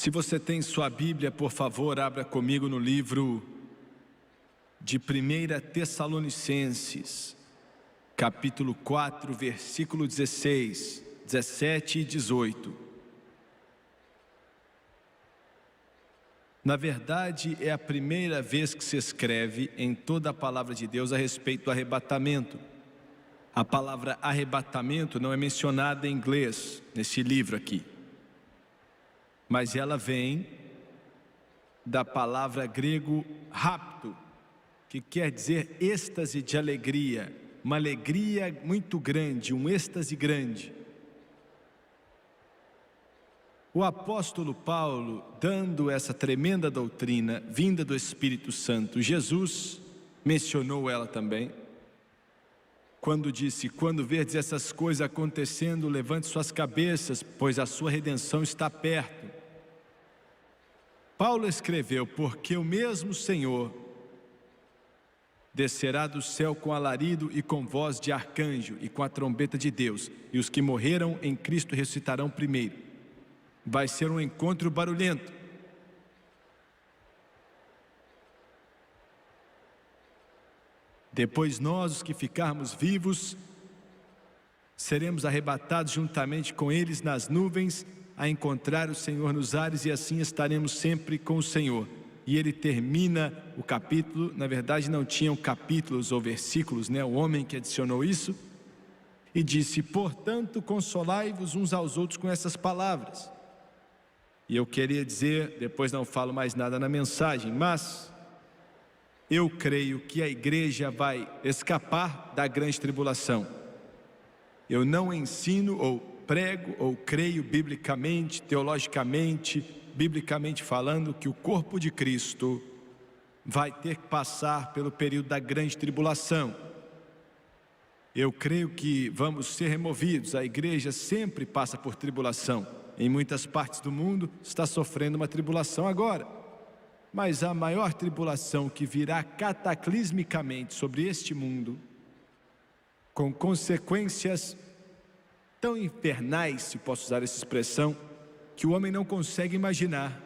Se você tem sua Bíblia, por favor, abra comigo no livro de 1 Tessalonicenses, capítulo 4, versículo 16, 17 e 18. Na verdade, é a primeira vez que se escreve em toda a palavra de Deus a respeito do arrebatamento. A palavra arrebatamento não é mencionada em inglês nesse livro aqui, mas ela vem da palavra grego rapto, que quer dizer êxtase de alegria, uma alegria muito grande, um êxtase grande. O apóstolo Paulo, dando essa tremenda doutrina vinda do Espírito Santo, Jesus mencionou ela também, quando disse: quando verdes essas coisas acontecendo, levante suas cabeças, pois a sua redenção está perto. Paulo escreveu: porque o mesmo Senhor descerá do céu com alarido e com voz de arcanjo e com a trombeta de Deus, e os que morreram em Cristo ressuscitarão primeiro. Vai ser um encontro barulhento. Depois nós, os que ficarmos vivos, seremos arrebatados juntamente com eles nas nuvens, a encontrar o Senhor nos ares, e assim estaremos sempre com o Senhor. E ele termina o capítulo, na verdade não tinham capítulos ou versículos, o homem que adicionou isso, e disse: portanto, consolai-vos uns aos outros com essas palavras. E eu queria dizer, depois não falo mais nada na mensagem, mas eu creio que a igreja vai escapar da grande tribulação. Eu não ensino ou prego ou creio biblicamente, teologicamente, biblicamente falando, que o corpo de Cristo vai ter que passar pelo período da grande tribulação. Eu creio que vamos ser removidos. A igreja sempre passa por tribulação. Em muitas partes do mundo está sofrendo uma tribulação agora. Mas a maior tribulação que virá cataclismicamente sobre este mundo, com consequências tão infernais, se posso usar essa expressão, que o homem não consegue imaginar,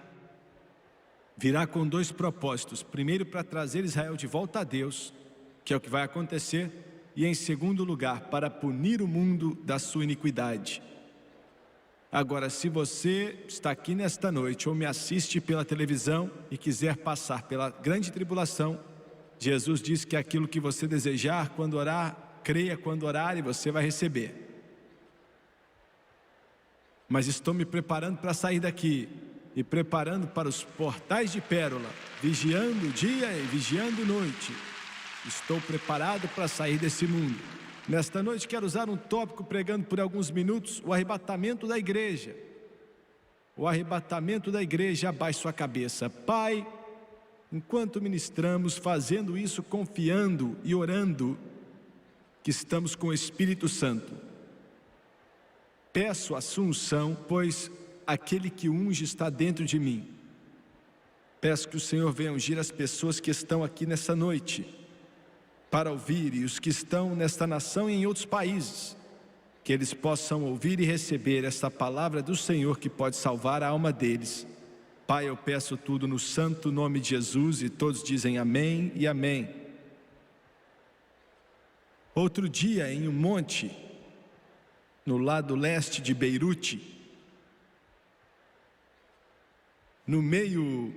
virá com dois propósitos: primeiro, para trazer Israel de volta a Deus, que é o que vai acontecer, e em segundo lugar, para punir o mundo da sua iniquidade. Agora, se você está aqui nesta noite ou me assiste pela televisão e quiser passar pela grande tribulação, Jesus diz que aquilo que você desejar quando orar, creia quando orar e você vai receber. Mas estou me preparando para sair daqui e preparando para os portais de pérola, vigiando dia e vigiando noite. Estou preparado para sair desse mundo. Nesta noite quero usar um tópico, pregando por alguns minutos, o arrebatamento da igreja. O arrebatamento da igreja. Abaixe sua cabeça. Pai, enquanto ministramos, fazendo isso confiando e orando que estamos com o Espírito Santo, peço a sua unção, pois aquele que unge está dentro de mim. Peço que o Senhor venha ungir as pessoas que estão aqui nessa noite para ouvir, e os que estão nesta nação e em outros países, que eles possam ouvir e receber esta palavra do Senhor que pode salvar a alma deles. Pai, eu peço tudo no santo nome de Jesus, e todos dizem amém e amém. Outro dia, em um monte no lado leste de Beirute, no meio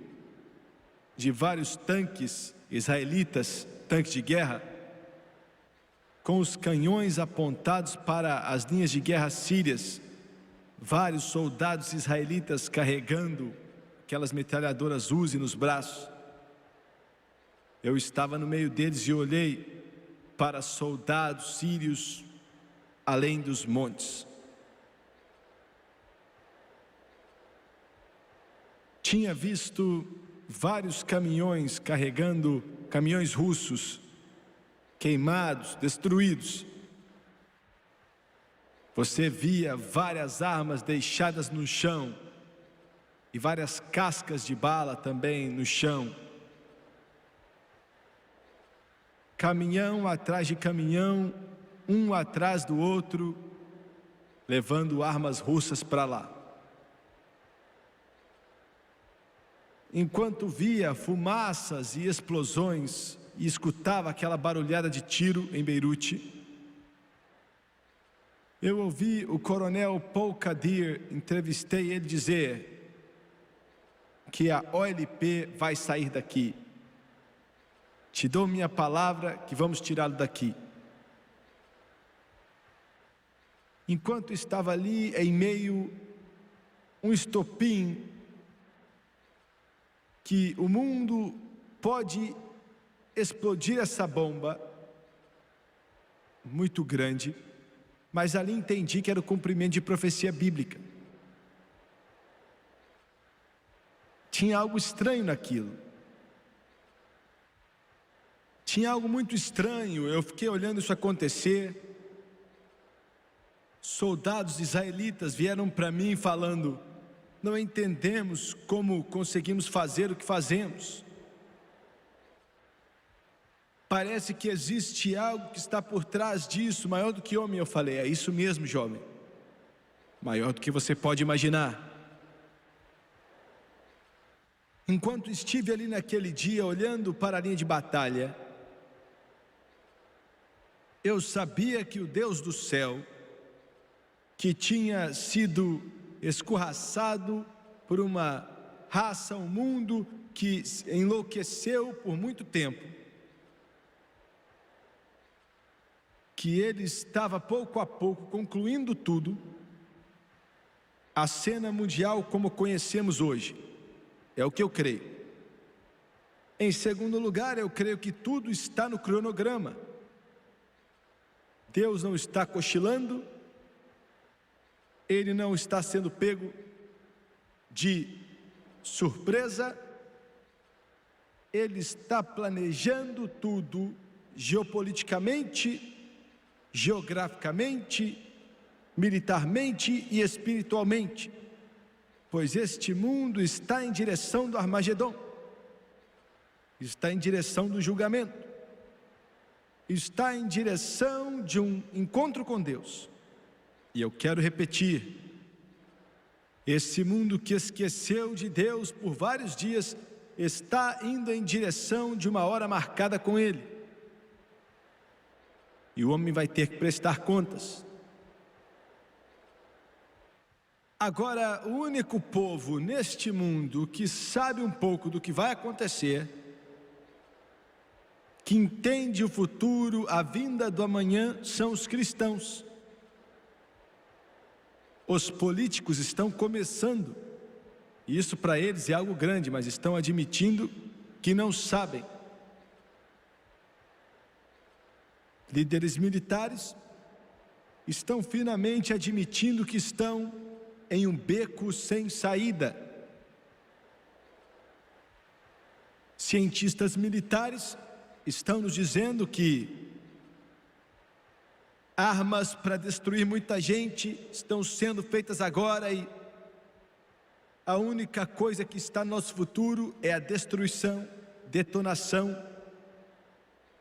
de vários tanques israelitas, tanques de guerra, com os canhões apontados para as linhas de guerra sírias, vários soldados israelitas carregando aquelas metralhadoras Uzi nos braços. Eu estava no meio deles e olhei para soldados sírios além dos montes. Tinha visto vários caminhões carregando, caminhões russos, queimados, destruídos. Você via várias armas deixadas no chão e várias cascas de bala também no chão. Caminhão atrás de caminhão, um atrás do outro, levando armas russas para lá. enquanto via fumaças e explosões e escutava aquela barulhada de tiro em Beirute, eu ouvi o coronel Paul Kadir, entrevistei ele dizer que a OLP vai sair daqui. Te dou minha palavra que vamos tirá-lo daqui. Enquanto estava ali em meio um estopim que o mundo pode explodir essa bomba muito grande, mas ali entendi que era o cumprimento de profecia bíblica. Tinha algo estranho naquilo. Tinha algo muito estranho. Eu fiquei olhando isso acontecer. Soldados israelitas vieram para mim falando: não entendemos como conseguimos fazer o que fazemos. Parece que existe algo que está por trás disso, maior do que homem. Eu falei: é isso mesmo, jovem. Maior do que você pode imaginar. Enquanto estive ali naquele dia, olhando para a linha de batalha, eu sabia que o Deus do céu, que tinha sido escorraçado por uma raça, um mundo que enlouqueceu por muito tempo, que ele estava pouco a pouco concluindo tudo, a cena mundial como conhecemos hoje, é o que eu creio. Em segundo lugar, eu creio que tudo está no cronograma. Deus não está cochilando, Ele não está sendo pego de surpresa, Ele está planejando tudo geopoliticamente, geograficamente, militarmente e espiritualmente, pois este mundo está em direção do Armagedon, está em direção do julgamento, está em direção de um encontro com Deus. E eu quero repetir, esse mundo que esqueceu de Deus por vários dias, está indo em direção de uma hora marcada com Ele. E o homem vai ter que prestar contas. Agora, o único povo neste mundo que sabe um pouco do que vai acontecer, que entende o futuro, a vinda do amanhã, são os cristãos. Os políticos estão começando, e isso para eles é algo grande, mas estão admitindo que não sabem. Líderes militares estão finalmente admitindo que estão em um beco sem saída. Cientistas militares estão nos dizendo que armas para destruir muita gente estão sendo feitas agora e a única coisa que está no nosso futuro é a destruição, detonação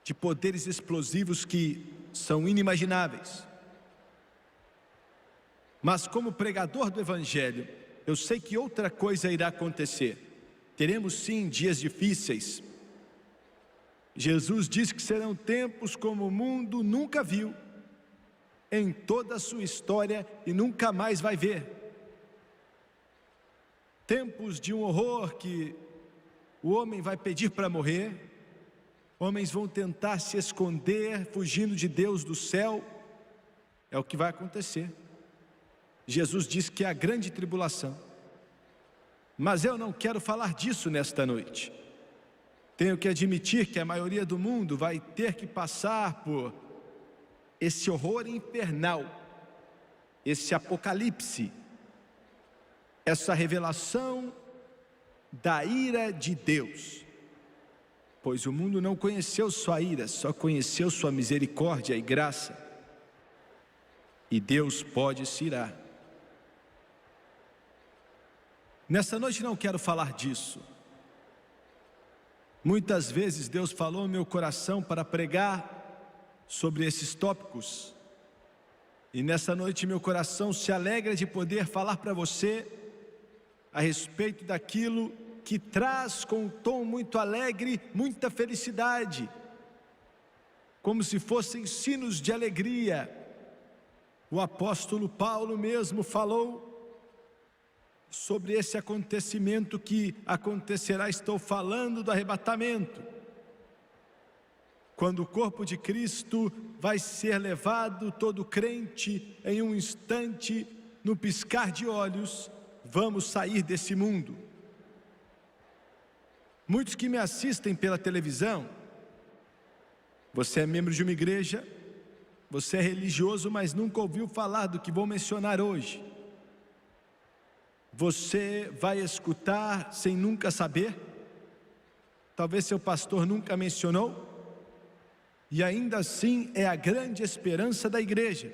de poderes explosivos que são inimagináveis. Mas como pregador do Evangelho, eu sei que outra coisa irá acontecer. Teremos sim dias difíceis. Jesus disse que serão tempos como o mundo nunca viu em toda a sua história e nunca mais vai ver. Tempos de um horror que o homem vai pedir para morrer, homens vão tentar se esconder, fugindo de Deus do céu. É o que vai acontecer. Jesus disse que é a grande tribulação. Mas eu não quero falar disso nesta noite. Tenho que admitir que a maioria do mundo vai ter que passar por esse horror infernal, esse apocalipse, essa revelação da ira de Deus. Pois o mundo não conheceu sua ira, só conheceu sua misericórdia e graça. E Deus pode se irar. Nessa noite não quero falar disso. Muitas vezes Deus falou no meu coração para pregar sobre esses tópicos. E nessa noite meu coração se alegra de poder falar para você a respeito daquilo que traz com um tom muito alegre, muita felicidade, como se fossem sinos de alegria. O apóstolo Paulo mesmo falou sobre esse acontecimento que acontecerá. Estou falando do arrebatamento, quando o corpo de Cristo vai ser levado, todo crente, em um instante, no piscar de olhos, vamos sair desse mundo. Muitos que me assistem pela televisão, você é membro de uma igreja, você é religioso, mas nunca ouviu falar do que vou mencionar hoje. Você vai escutar sem nunca saber, talvez seu pastor nunca mencionou, e ainda assim é a grande esperança da igreja,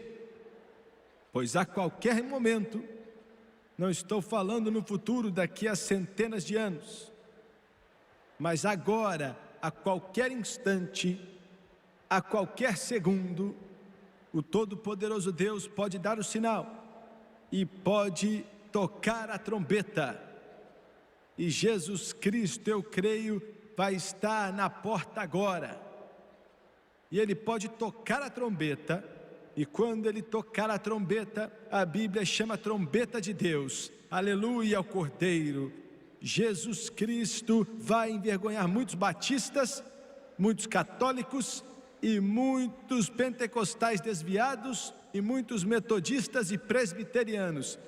pois a qualquer momento, não estou falando no futuro daqui a centenas de anos, mas agora, a qualquer instante, a qualquer segundo, o Todo-Poderoso Deus pode dar o sinal e pode tocar a trombeta, e Jesus Cristo, eu creio, vai estar na porta agora, e Ele pode tocar a trombeta, e quando Ele tocar a trombeta, a Bíblia chama a trombeta de Deus, aleluia ao Cordeiro. Jesus Cristo vai envergonhar muitos batistas, muitos católicos, e muitos pentecostais desviados, e muitos metodistas e presbiterianos,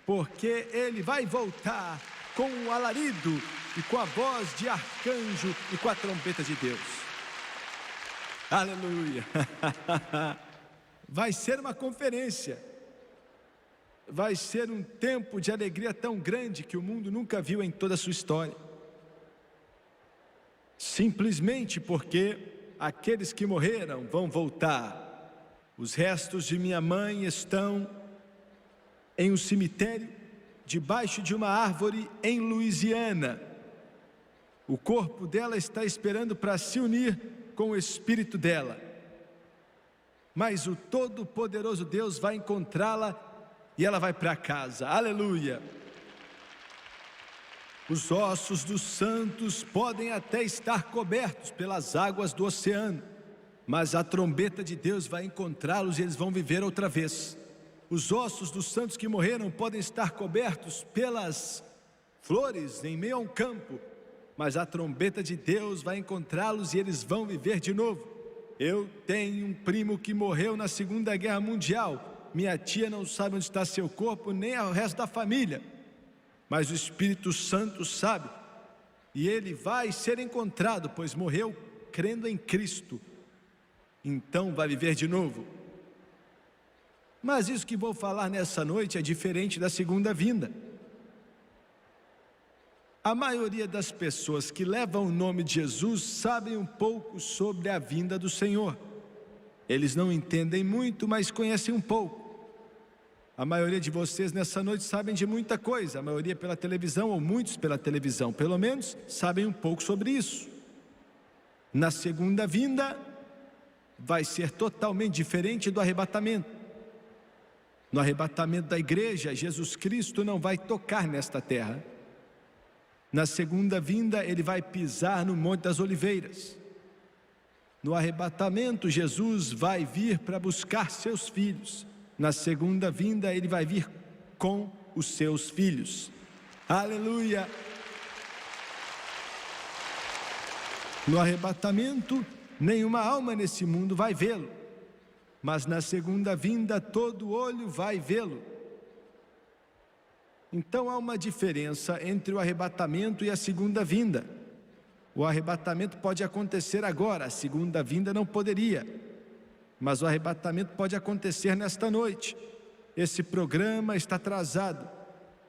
porque Ele vai voltar com um alarido, e com a voz de arcanjo, e com a trombeta de Deus, aleluia. Vai ser uma conferência, vai ser um tempo de alegria tão grande, que o mundo nunca viu em toda a sua história, simplesmente porque aqueles que morreram vão voltar. Os restos de minha mãe estão em um cemitério, debaixo de uma árvore em Louisiana. O corpo dela está esperando para se unir com o espírito dela, mas o Todo-Poderoso Deus vai encontrá-la, e ela vai para casa, aleluia. Os ossos dos santos podem até estar cobertos pelas águas do oceano, mas a trombeta de Deus vai encontrá-los, e eles vão viver outra vez. Os ossos dos santos que morreram podem estar cobertos pelas flores em meio a um campo, mas a trombeta de Deus vai encontrá-los, e eles vão viver de novo. Eu tenho um primo que morreu na Segunda Guerra Mundial. Minha tia não sabe onde está seu corpo, nem o resto da família, mas o Espírito Santo sabe, e ele vai ser encontrado, pois morreu crendo em Cristo, então vai viver de novo. Mas isso que vou falar nessa noite é diferente da segunda vinda. A maioria das pessoas que levam o nome de Jesus sabem um pouco sobre a vinda do Senhor. Eles não entendem muito, mas conhecem um pouco. A maioria de vocês nessa noite sabem de muita coisa, a maioria pela televisão, ou muitos pela televisão, pelo menos sabem um pouco sobre isso. Na segunda vinda, vai ser totalmente diferente do arrebatamento. No arrebatamento da igreja, Jesus Cristo não vai tocar nesta terra. Na segunda vinda, Ele vai pisar no Monte das Oliveiras. No arrebatamento, Jesus vai vir para buscar seus filhos. Na segunda vinda, Ele vai vir com os seus filhos. Aleluia! No arrebatamento, nenhuma alma nesse mundo vai vê-lo, mas na segunda vinda, todo olho vai vê-lo. Então há uma diferença entre o arrebatamento e a segunda vinda. O arrebatamento pode acontecer agora, a segunda vinda não poderia. Mas o arrebatamento pode acontecer nesta noite. Esse programa está atrasado.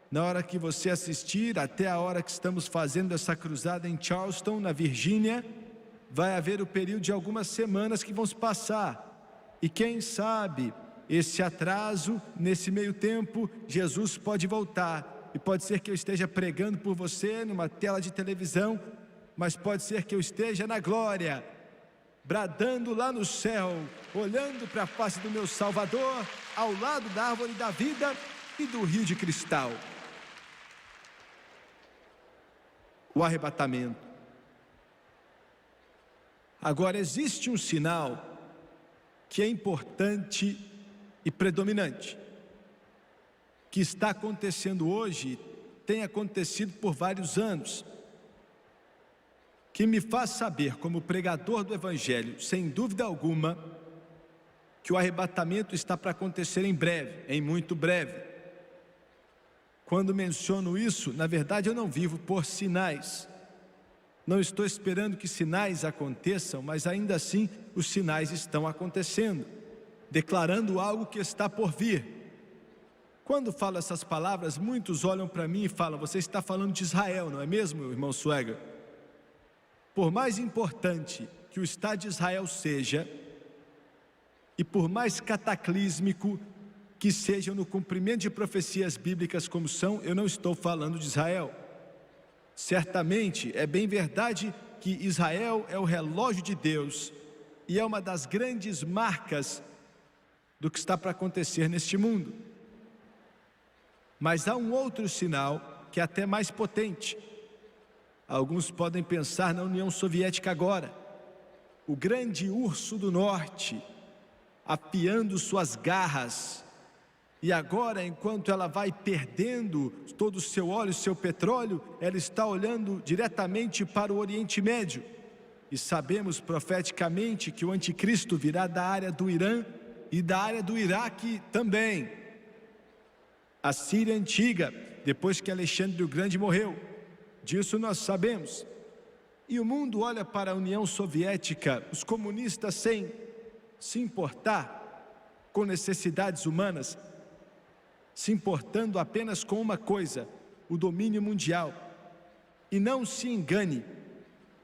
Na hora que você assistir, até a hora que estamos fazendo essa cruzada em Charleston, na Virgínia, vai haver o período de algumas semanas que vão se passar. E quem sabe, esse atraso, nesse meio tempo, Jesus pode voltar. E pode ser que eu esteja pregando por você numa tela de televisão, mas pode ser que eu esteja na glória, bradando lá no céu, olhando para a face do meu Salvador, ao lado da árvore da vida e do rio de cristal. o arrebatamento. Agora, existe um sinal que é importante e predominante, que está acontecendo hoje, tem acontecido por vários anos, que me faz saber, como pregador do Evangelho, sem dúvida alguma, que o arrebatamento está para acontecer em breve, em muito breve. Quando menciono isso, na verdade eu não vivo por sinais. Não estou esperando que sinais aconteçam, mas ainda assim os sinais estão acontecendo, declarando algo que está por vir. Quando falo essas palavras, muitos olham para mim e falam: você está falando de Israel, não é mesmo, irmão Swagger? Por mais importante que o Estado de Israel seja, e por mais cataclísmico que seja no cumprimento de profecias bíblicas como são, eu não estou falando de Israel. Certamente é bem verdade que Israel é o relógio de Deus e é uma das grandes marcas do que está para acontecer neste mundo. Mas há um outro sinal que é até mais potente. Alguns podem pensar na União Soviética agora, o grande urso do norte, afiando suas garras, e agora, enquanto ela vai perdendo todo o seu óleo, seu petróleo, ela está olhando diretamente para o Oriente Médio, e sabemos profeticamente que o anticristo virá da área do Irã e da área do Iraque também. A Síria antiga, depois que Alexandre o Grande morreu, disso nós sabemos. E o mundo olha para a União Soviética, os comunistas, sem se importar com necessidades humanas, se importando apenas com uma coisa: o domínio mundial. E não se engane,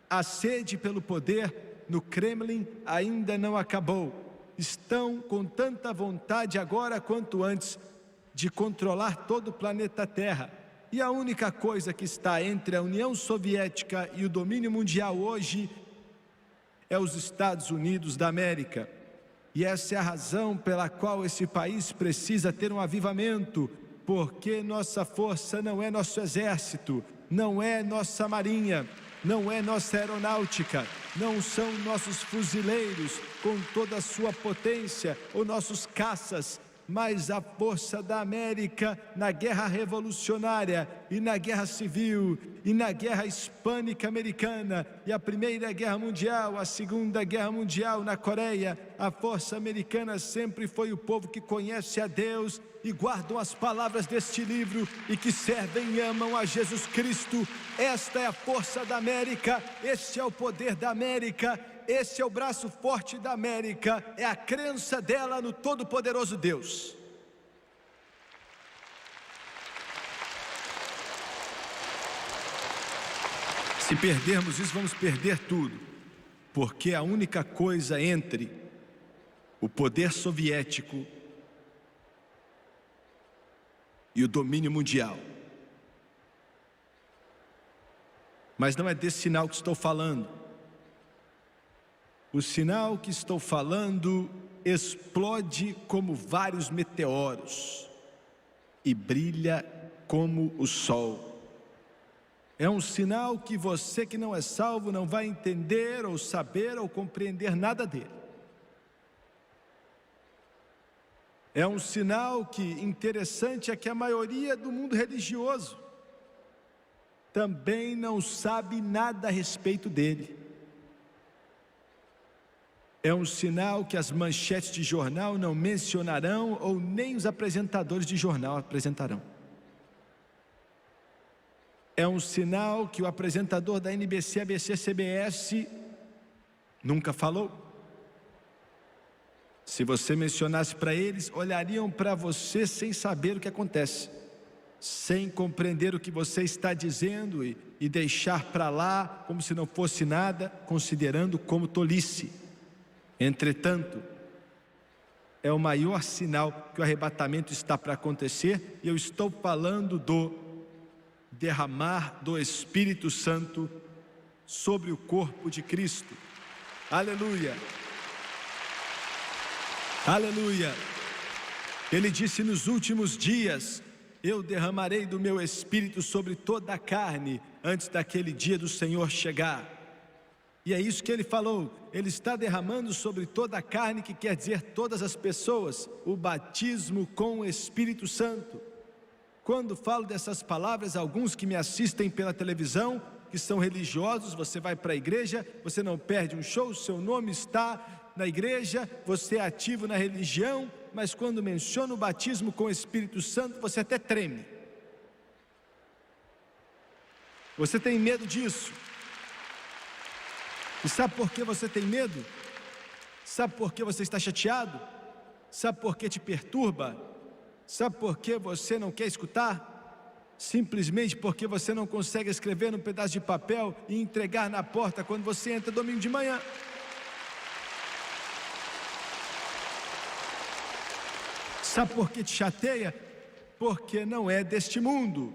a sede pelo poder no Kremlin ainda não acabou. Estão com tanta vontade agora quanto antes de controlar todo o planeta Terra. E a única coisa que está entre a União Soviética e o domínio mundial hoje é os Estados Unidos da América. E essa é a razão pela qual esse país precisa ter um avivamento, porque nossa força não é nosso exército, não é nossa marinha, não é nossa aeronáutica, não são nossos fuzileiros com toda a sua potência ou nossos caças, mas a força da América na guerra revolucionária e na guerra civil e na guerra hispânica americana e a Primeira Guerra Mundial, a Segunda Guerra Mundial na Coreia. A força americana sempre foi o povo que conhece a Deus e guardam as palavras deste livro e que servem e amam a Jesus Cristo. Esta é a força da América, este é o poder da América, esse é o braço forte da América, é a crença dela no Todo-Poderoso Deus. Se perdermos isso, vamos perder tudo, porque a única coisa entre o poder soviético e o domínio mundial. Mas não é desse sinal que estou falando. O sinal que estou falando explode como vários meteoros e brilha como o sol. É um sinal que você que não é salvo não vai entender ou saber ou compreender nada dele. É um sinal que, interessante, é que a maioria do mundo religioso também não sabe nada a respeito dele. É um sinal que as manchetes de jornal não mencionarão ou nem os apresentadores de jornal apresentarão. É um sinal que o apresentador da NBC, ABC, CBS nunca falou. Se você mencionasse para eles, olhariam para você sem saber o que acontece, sem compreender o que você está dizendo e deixar para lá como se não fosse nada, considerando como tolice. Entretanto, é o maior sinal que o arrebatamento está para acontecer, e eu estou falando do derramar do Espírito Santo sobre o corpo de Cristo. Aleluia! Aleluia! Ele disse: nos últimos dias eu derramarei do meu Espírito sobre toda a carne. antes daquele dia do Senhor chegar. E é isso que ele falou, ele está derramando sobre toda a carne, que quer dizer todas as pessoas, o batismo com o Espírito Santo. Quando falo dessas palavras, alguns que me assistem pela televisão, que são religiosos, você vai para a igreja, você não perde um show, seu nome está na igreja, você é ativo na religião, mas quando menciona o batismo com o Espírito Santo, você até treme. Você tem medo disso. E sabe por que você tem medo? Sabe por que você está chateado? Sabe por que te perturba? Sabe por que você não quer escutar? Simplesmente porque você não consegue escrever num pedaço de papel e entregar na porta quando você entra domingo de manhã. Sabe por que te chateia? Porque não é deste mundo.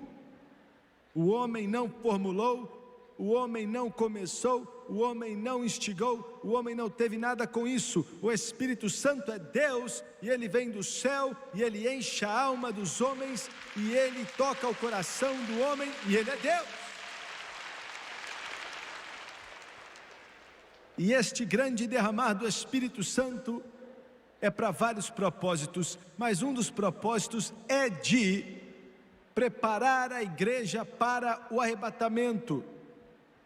O homem não formulou, o homem não começou, o homem não instigou, o homem não teve nada com isso. O Espírito Santo é Deus, e Ele vem do céu, e Ele enche a alma dos homens, e Ele toca o coração do homem, e Ele é Deus. E este grande derramar do Espírito Santo é para vários propósitos, mas um dos propósitos é de preparar a igreja para o arrebatamento,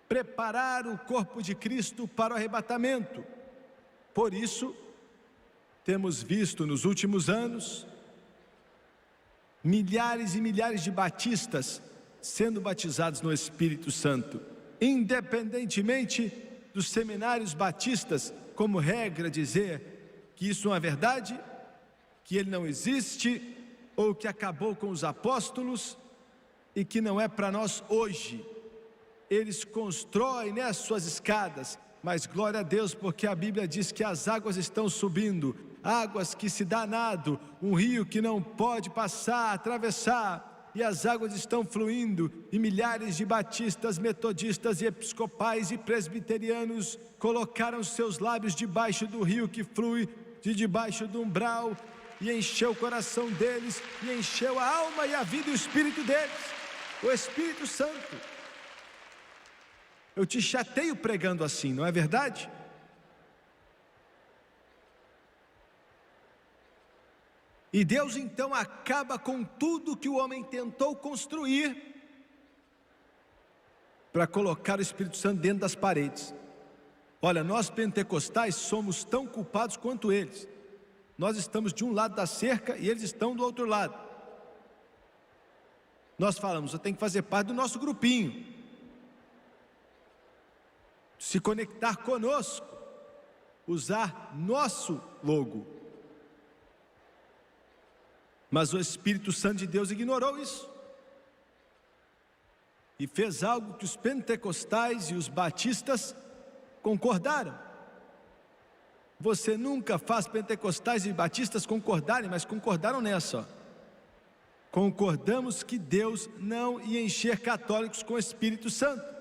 preparar o corpo de Cristo para o arrebatamento. Por isso, temos visto nos últimos anos, milhares e milhares de batistas sendo batizados no Espírito Santo, independentemente dos seminários batistas, como regra, dizer que isso não é verdade, que ele não existe, ou que acabou com os apóstolos, e que não é para nós hoje. Eles constroem as suas escadas, mas glória a Deus, porque a Bíblia diz que as águas estão subindo, águas que se dá nado, um rio que não pode passar, atravessar, e as águas estão fluindo, e milhares de batistas, metodistas e episcopais e presbiterianos colocaram seus lábios debaixo do rio que flui de debaixo do umbral, e encheu o coração deles, e encheu a alma e a vida e o espírito deles, o Espírito Santo. Eu te chateio pregando assim, não é verdade? E Deus então acaba com tudo que o homem tentou construir para colocar o Espírito Santo dentro das paredes. Olha, nós pentecostais somos tão culpados quanto eles. Nós estamos de um lado da cerca e eles estão do outro lado. Nós falamos, você tem que fazer parte do nosso grupinho, se conectar conosco, usar nosso logo. Mas o Espírito Santo de Deus ignorou isso e fez algo que os pentecostais e os batistas concordaram. Você nunca faz pentecostais e batistas concordarem, mas concordaram nessa, ó. Concordamos que Deus não ia encher católicos com o Espírito Santo.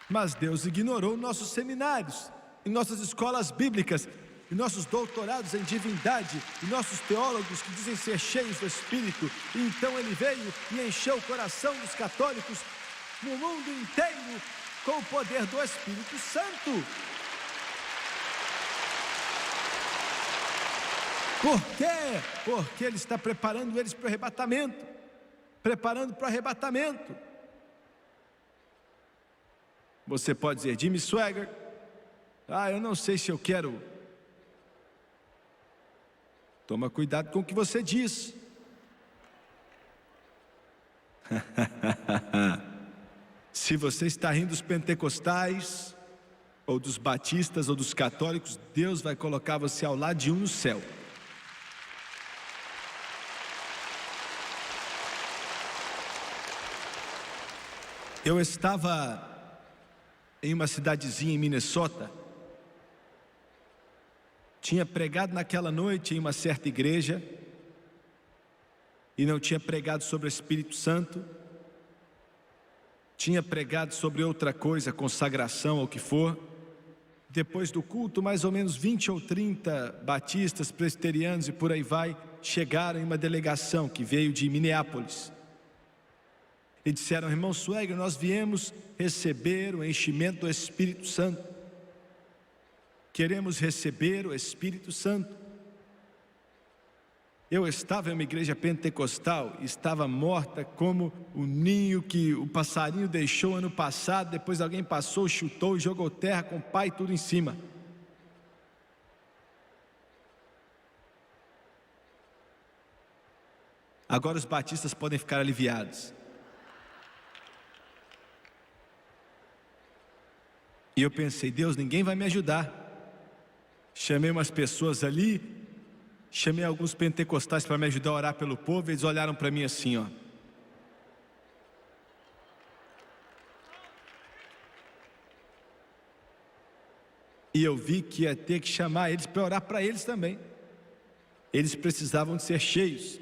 Mas Deus ignorou nossos seminários, e nossas escolas bíblicas, e nossos doutorados em divindade, e nossos teólogos que dizem ser cheios do Espírito. E então Ele veio e encheu o coração dos católicos no mundo inteiro com o poder do Espírito Santo. Por quê? Porque Ele está preparando eles para o arrebatamento. Preparando para o arrebatamento. Você pode dizer, Jimmy Swaggart, eu não sei se eu quero. Toma cuidado com o que você diz. Se você está rindo dos pentecostais, ou dos batistas, ou dos católicos, Deus vai colocar você ao lado de um no céu. Eu estava em uma cidadezinha em Minnesota, tinha pregado naquela noite em uma certa igreja, e não tinha pregado sobre o Espírito Santo, tinha pregado sobre outra coisa, consagração ou o que for. Depois do culto, mais ou menos 20 ou 30 batistas, presbiterianos e por aí vai, chegaram em uma delegação que veio de Minneapolis e disseram: irmão Swagger, nós viemos receber o enchimento do Espírito Santo, queremos receber o Espírito Santo. Eu estava em uma igreja pentecostal, estava morta como o ninho que o passarinho deixou ano passado, depois alguém passou, chutou e jogou terra com pá e tudo em cima. Agora os batistas podem ficar aliviados. E eu pensei: Deus, ninguém vai me ajudar. Chamei umas pessoas ali, chamei alguns pentecostais para me ajudar a orar pelo povo. Eles olharam para mim assim, ó. E eu vi que ia ter que chamar eles para orar para eles também. Eles precisavam de ser cheios.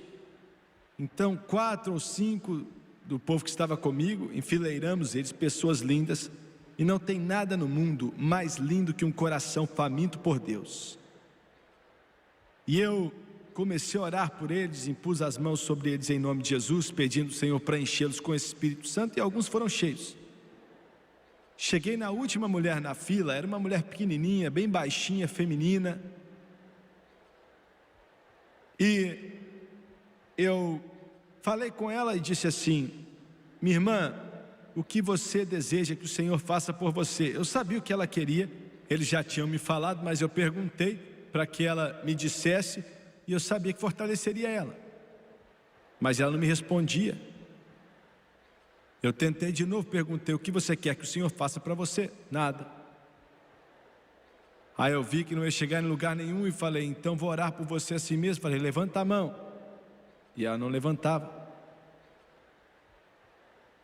Então 4 ou 5 do povo que estava comigo, enfileiramos eles, pessoas lindas. E não tem nada no mundo mais lindo que um coração faminto por Deus. E eu comecei a orar por eles, impus as mãos sobre eles em nome de Jesus, pedindo ao Senhor para enchê-los com o Espírito Santo, e alguns foram cheios. Cheguei na última mulher na fila, era uma mulher pequenininha, bem baixinha, feminina. E eu falei com ela e disse assim: minha irmã, o que você deseja que o Senhor faça por você? Eu sabia o que ela queria, eles já tinham me falado, mas eu perguntei para que ela me dissesse, e eu sabia que fortaleceria ela. Mas ela não me respondia. Eu tentei de novo, perguntei: o que você quer que o Senhor faça para você? Nada. Aí eu vi que não ia chegar em lugar nenhum e falei: então vou orar por você assim mesmo. Falei: levanta a mão. E ela não levantava.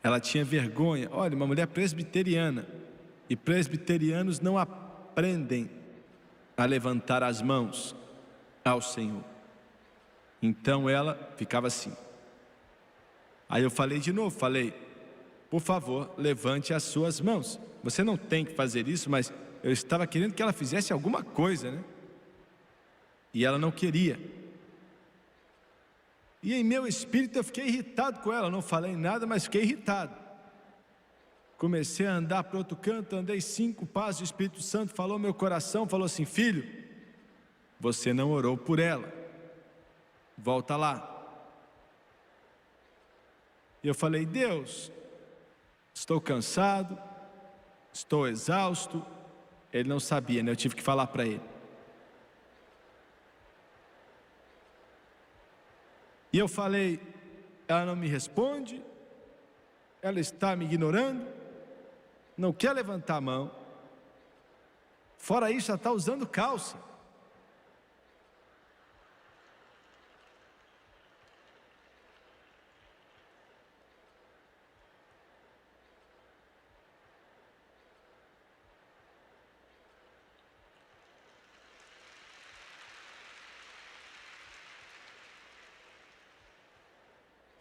Ela tinha vergonha. Olha, uma mulher presbiteriana, e presbiterianos não aprendem a levantar as mãos ao Senhor. Então ela ficava assim. Aí eu falei de novo, falei: por favor, levante as suas mãos. Você não tem que fazer isso, mas eu estava querendo que ela fizesse alguma coisa, né? E ela não queria. E em meu espírito eu fiquei irritado com ela. Não falei nada, mas fiquei irritado. Comecei a andar para outro canto, andei 5 passos. O Espírito Santo falou ao meu coração, falou assim: filho, você não orou por ela, volta lá. E eu falei: Deus, estou cansado, estou exausto. Ele não sabia, né? Eu tive que falar para ele. E eu falei: ela não me responde, ela está me ignorando, não quer levantar a mão, fora isso ela está usando calça.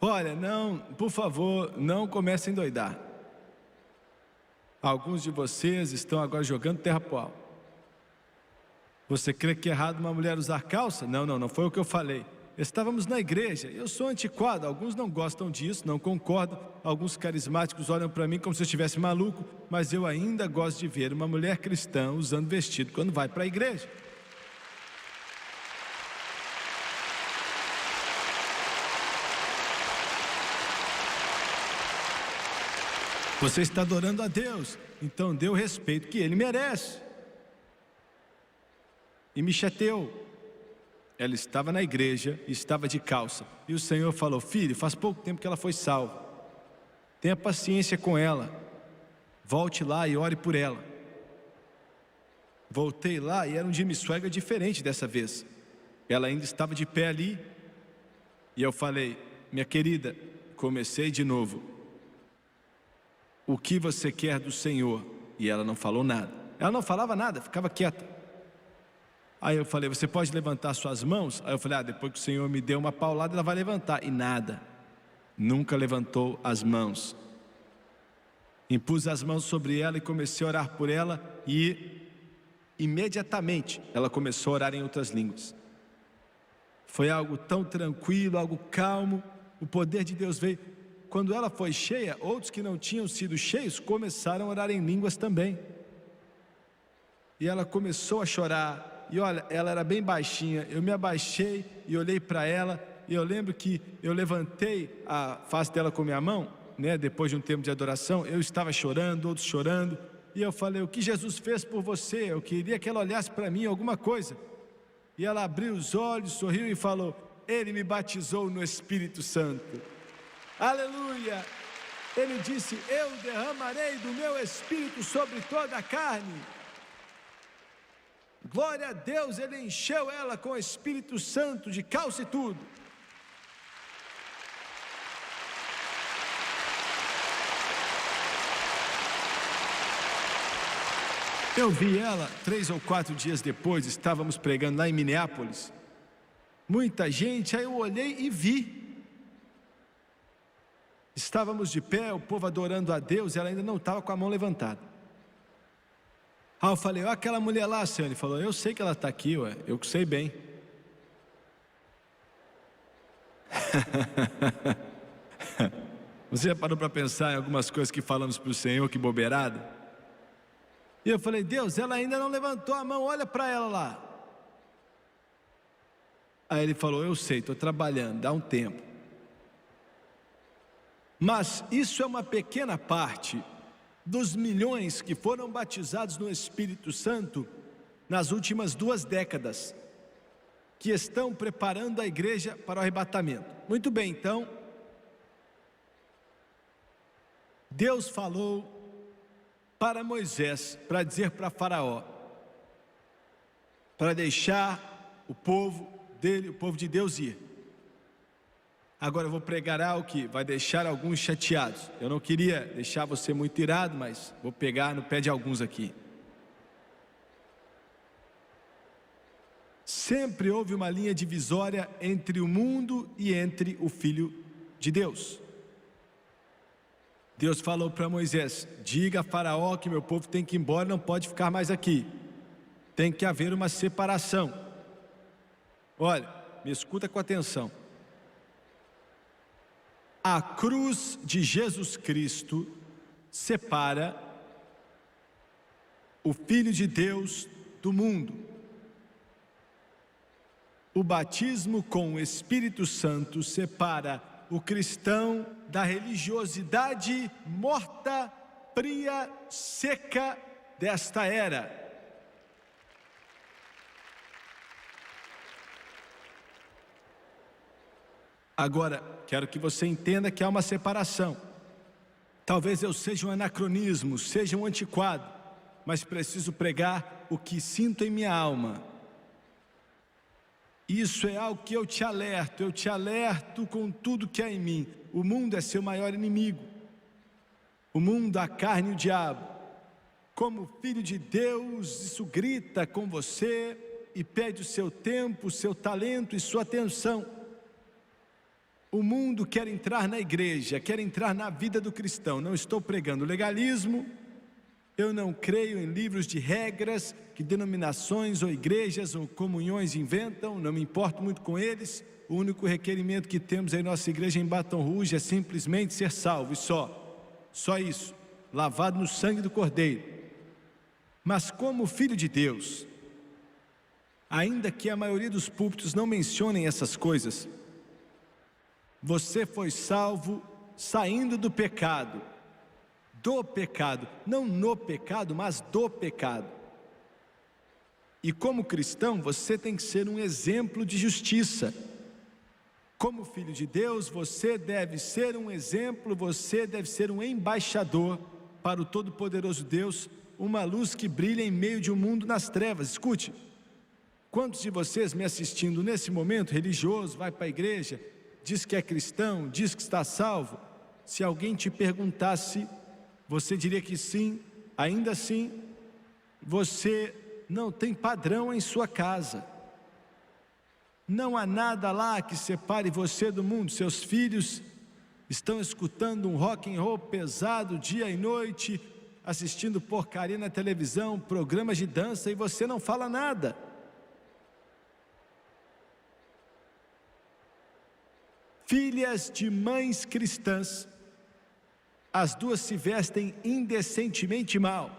Olha, não, por favor, não comece a endoidar. Alguns de vocês estão agora jogando terra pro alto. Você crê que é errado uma mulher usar calça? Não, não foi o que eu falei. Estávamos na igreja, eu sou antiquado, alguns não gostam disso, não concordam. Alguns carismáticos olham para mim como se eu estivesse maluco, mas eu ainda gosto de ver uma mulher cristã usando vestido quando vai para a igreja. Você está adorando a Deus, então dê o respeito que Ele merece. E me chateou. Ela estava na igreja e estava de calça. E o Senhor falou: filho, faz pouco tempo que ela foi salva. Tenha paciência com ela. Volte lá e ore por ela. Voltei lá e era um Jimmy Swagger diferente dessa vez. Ela ainda estava de pé ali. E eu falei: minha querida, comecei de novo. O que você quer do Senhor? E ela não falou nada. Ela não falava nada, ficava quieta. Aí eu falei: você pode levantar suas mãos? Aí eu falei: depois que o Senhor me deu uma paulada, ela vai levantar. E nada. Nunca levantou as mãos. Impus as mãos sobre ela e comecei a orar por ela. E imediatamente ela começou a orar em outras línguas. Foi algo tão tranquilo, algo calmo. O poder de Deus veio. Quando ela foi cheia, outros que não tinham sido cheios começaram a orar em línguas também. E ela começou a chorar. E olha, ela era bem baixinha. Eu me abaixei e olhei para ela. E eu lembro que eu levantei a face dela com minha mão, né? Depois de um tempo de adoração, eu estava chorando, outros chorando. E eu falei: o que Jesus fez por você? Eu queria que ela olhasse para mim alguma coisa. E ela abriu os olhos, sorriu e falou: Ele me batizou no Espírito Santo. Aleluia! Ele disse: eu derramarei do meu Espírito sobre toda a carne. Glória a Deus, Ele encheu ela com o Espírito Santo, de calça e tudo. Eu vi ela 3 ou 4 dias depois, estávamos pregando lá em Minneapolis. Muita gente, aí eu olhei e vi. Estávamos de pé, o povo adorando a Deus, ela ainda não estava com a mão levantada. Aí eu falei: olha aquela mulher lá, Senhor. Ele falou: eu sei que ela está aqui, ué, eu sei bem. Você já parou para pensar em algumas coisas que falamos para o Senhor, que bobeirada? E eu falei: Deus, ela ainda não levantou a mão, olha para ela lá. Aí ele falou: eu sei, estou trabalhando, dá um tempo. Mas isso é uma pequena parte dos milhões que foram batizados no Espírito Santo nas últimas 2 décadas, que estão preparando a igreja para o arrebatamento. Muito bem, então, Deus falou para Moisés, para dizer para Faraó, para deixar o povo dele, o povo de Deus ir. Agora eu vou pregar algo que vai deixar alguns chateados. Eu não queria deixar você muito irado, mas vou pegar no pé de alguns aqui. Sempre houve uma linha divisória entre o mundo e entre o Filho de Deus. Deus falou para Moisés: diga a Faraó que meu povo tem que ir embora, não pode ficar mais aqui. Tem que haver uma separação. Olha, me escuta com atenção. A cruz de Jesus Cristo separa o Filho de Deus do mundo. O batismo com o Espírito Santo separa o cristão da religiosidade morta, fria, seca desta era. Agora, quero que você entenda que há uma separação. Talvez eu seja um anacronismo, seja um antiquado, mas preciso pregar o que sinto em minha alma. Isso é algo que eu te alerto com tudo que há em mim. O mundo é seu maior inimigo. O mundo, a carne e o diabo. Como filho de Deus, isso grita com você e pede o seu tempo, o seu talento e sua atenção. O mundo quer entrar na igreja, quer entrar na vida do cristão. Não estou pregando legalismo. Eu não creio em livros de regras que denominações ou igrejas ou comunhões inventam, não me importo muito com eles. O único requerimento que temos em nossa igreja em Baton Rouge é simplesmente ser salvo, e só isso, lavado no sangue do Cordeiro. Mas como filho de Deus, ainda que a maioria dos púlpitos não mencionem essas coisas, você foi salvo saindo do pecado, não no pecado, mas do pecado. E como cristão, você tem que ser um exemplo de justiça. Como filho de Deus, você deve ser um exemplo, você deve ser um embaixador para o Todo-Poderoso Deus, uma luz que brilha em meio de um mundo nas trevas. Escute, quantos de vocês me assistindo nesse momento, religioso, vai para a igreja, diz que é cristão, diz que está salvo? Se alguém te perguntasse, você diria que sim. Ainda assim, você não tem padrão em sua casa. Não há nada lá que separe você do mundo. Seus filhos estão escutando um rock and roll pesado dia e noite, assistindo porcaria na televisão, programas de dança, e você não fala nada. filhas de mães cristãs, as duas se vestem indecentemente mal.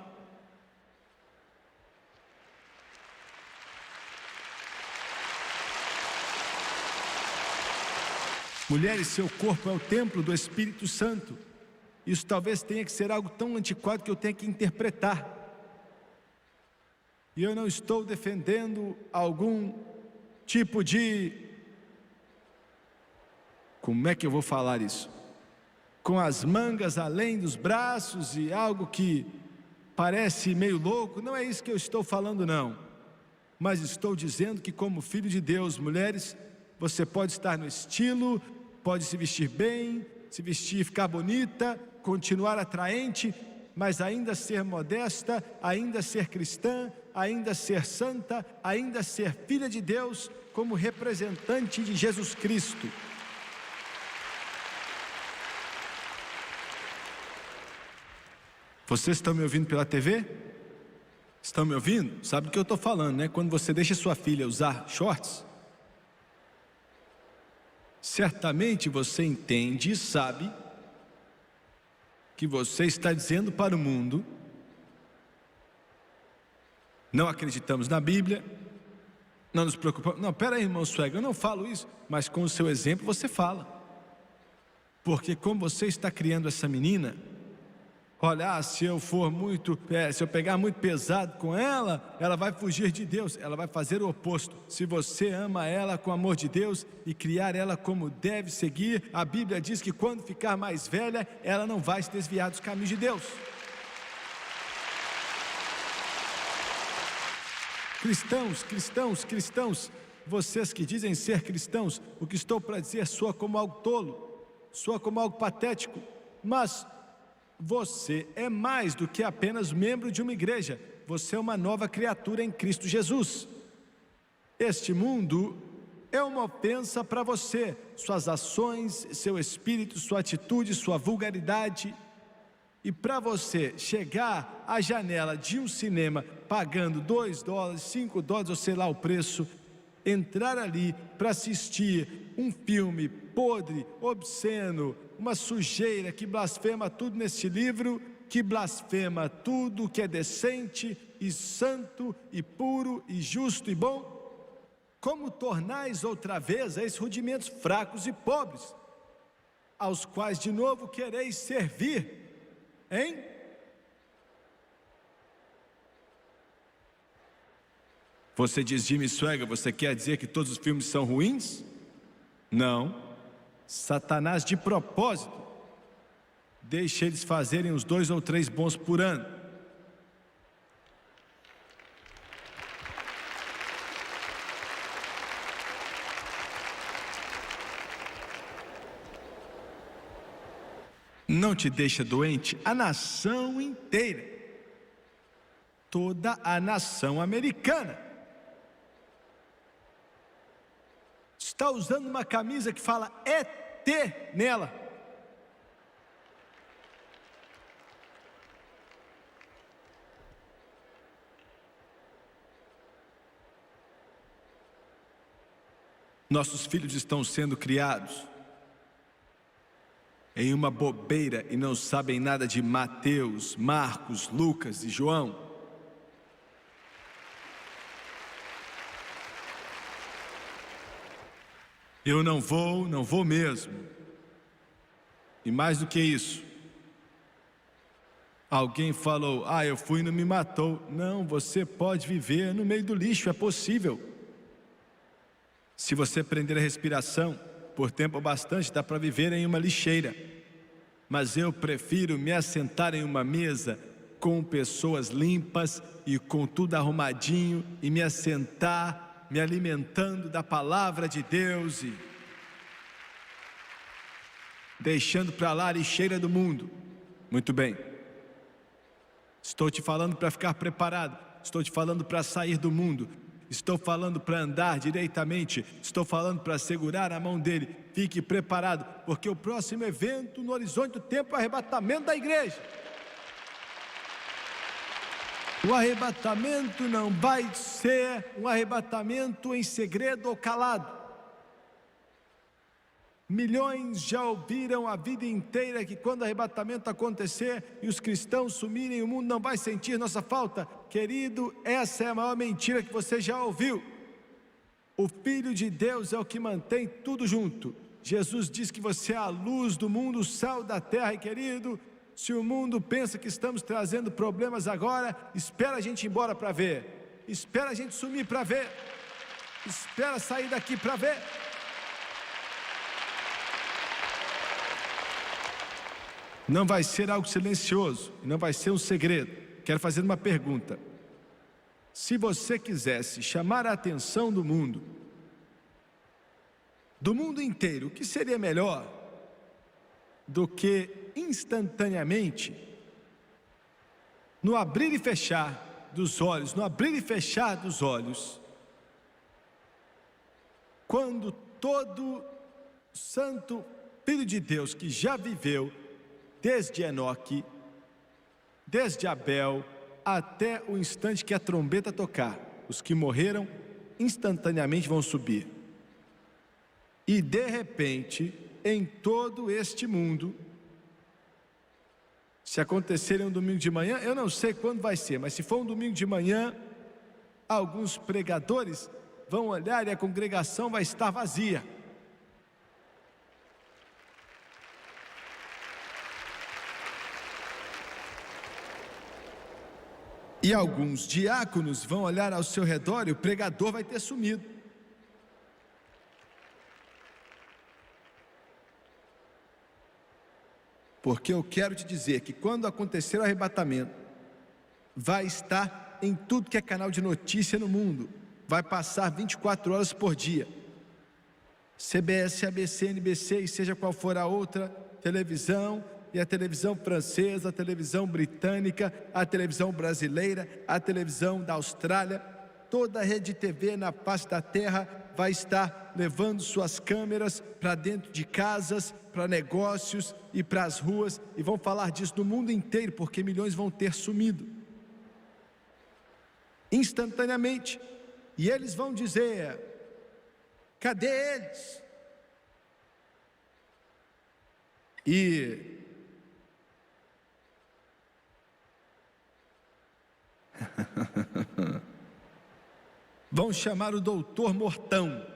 Mulheres, seu corpo é o templo do Espírito Santo. Isso talvez tenha que ser algo tão antiquado que eu tenha que interpretar. E eu não estou defendendo algum tipo de... Como é que eu vou falar isso? Com as mangas além dos braços e algo que parece meio louco. Não é isso que eu estou falando, não. Mas estou dizendo que, como filho de Deus, mulheres, você pode estar no estilo, pode se vestir bem, se vestir, ficar bonita, continuar atraente, mas ainda ser modesta, ainda ser cristã, ainda ser santa, ainda ser filha de Deus, como representante de Jesus Cristo. Vocês estão me ouvindo pela TV? Estão me ouvindo? Sabe do que eu estou falando, né? Quando você deixa sua filha usar shorts, certamente você entende e sabe que você está dizendo para o mundo: não acreditamos na Bíblia, não nos preocupamos. Não, pera aí, irmão Swag, eu não falo isso, mas com o seu exemplo você fala. Porque como você está criando essa menina, olha, se eu pegar muito pesado com ela, ela vai fugir de Deus. Ela vai fazer o oposto. Se você ama ela com o amor de Deus e criar ela como deve seguir, a Bíblia diz que quando ficar mais velha, ela não vai se desviar dos caminhos de Deus. Cristãos, vocês que dizem ser cristãos, o que estou para dizer soa como algo tolo, soa como algo patético, mas você é mais do que apenas membro de uma igreja. Você é uma nova criatura em Cristo Jesus. Este mundo é uma ofensa para você. Suas ações, seu espírito, sua atitude, sua vulgaridade. E para você chegar à janela de um cinema pagando $2, $5, ou sei lá o preço, entrar ali para assistir um filme podre, obsceno, uma sujeira que blasfema tudo neste livro, que blasfema tudo que é decente e santo e puro e justo e bom? Como tornais outra vez esses rudimentos fracos e pobres, aos quais de novo quereis servir, hein? Você diz, Jimmy Swaggart, você quer dizer que todos os filmes são ruins? Não. Satanás de propósito deixa eles fazerem uns 2 ou 3 bons por ano. Não te deixa doente? A nação inteira, toda a nação americana está usando uma camisa que fala ET nela. Nossos filhos estão sendo criados em uma bobeira e não sabem nada de Mateus, Marcos, Lucas e João. Eu não vou mesmo. E mais do que isso, alguém falou, eu fui e não me matou. Não, você pode viver no meio do lixo, é possível. Se você prender a respiração por tempo bastante, dá para viver em uma lixeira. Mas eu prefiro me assentar em uma mesa com pessoas limpas e com tudo arrumadinho e me assentar me alimentando da palavra de Deus e deixando para lá a lixeira do mundo. Muito bem. Estou te falando para ficar preparado. Estou te falando para sair do mundo. Estou falando para andar direitamente. Estou falando para segurar a mão dele. Fique preparado, porque o próximo evento no horizonte do tempo é o arrebatamento da igreja. O arrebatamento não vai ser um arrebatamento em segredo ou calado. Milhões já ouviram a vida inteira que quando o arrebatamento acontecer e os cristãos sumirem, o mundo não vai sentir nossa falta. Querido, essa é a maior mentira que você já ouviu. O Filho de Deus é o que mantém tudo junto. Jesus diz que você é a luz do mundo, o sal da terra. E querido, se o mundo pensa que estamos trazendo problemas agora, espera a gente ir embora para ver. Espera a gente sumir para ver. Espera sair daqui para ver. Não vai ser algo silencioso, não vai ser um segredo. Quero fazer uma pergunta. Se você quisesse chamar a atenção do mundo inteiro, o que seria melhor do que instantaneamente, no abrir e fechar dos olhos, quando todo santo Filho de Deus que já viveu, desde Enoque, desde Abel, até o instante que a trombeta tocar, os que morreram instantaneamente vão subir. E de repente, em todo este mundo, se acontecer um domingo de manhã, eu não sei quando vai ser, mas se for um domingo de manhã, alguns pregadores vão olhar e a congregação vai estar vazia. E alguns diáconos vão olhar ao seu redor e o pregador vai ter sumido. Porque eu quero te dizer que quando acontecer o arrebatamento, vai estar em tudo que é canal de notícia no mundo. Vai passar 24 horas por dia. CBS, ABC, NBC e seja qual for a outra televisão, e a televisão francesa, a televisão britânica, a televisão brasileira, a televisão da Austrália, toda a rede TV na face da terra vai estar levando suas câmeras para dentro de casas, para negócios e para as ruas, e vão falar disso no mundo inteiro, porque milhões vão ter sumido instantaneamente, e eles vão dizer: cadê eles? E vão chamar o doutor Mortão,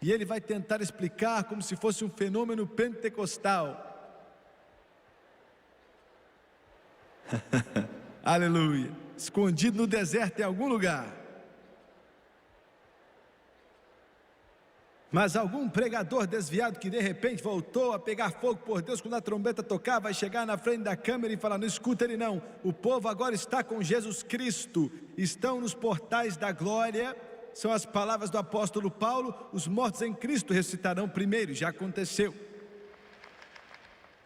e ele vai tentar explicar como se fosse um fenômeno pentecostal. Aleluia, escondido no deserto em algum lugar. Mas algum pregador desviado que de repente voltou a pegar fogo por Deus quando a trombeta tocar, vai chegar na frente da câmera e falar: não escuta ele não, o povo agora está com Jesus Cristo, estão nos portais da glória. São as palavras do apóstolo Paulo: os mortos em Cristo ressuscitarão primeiro. Já aconteceu.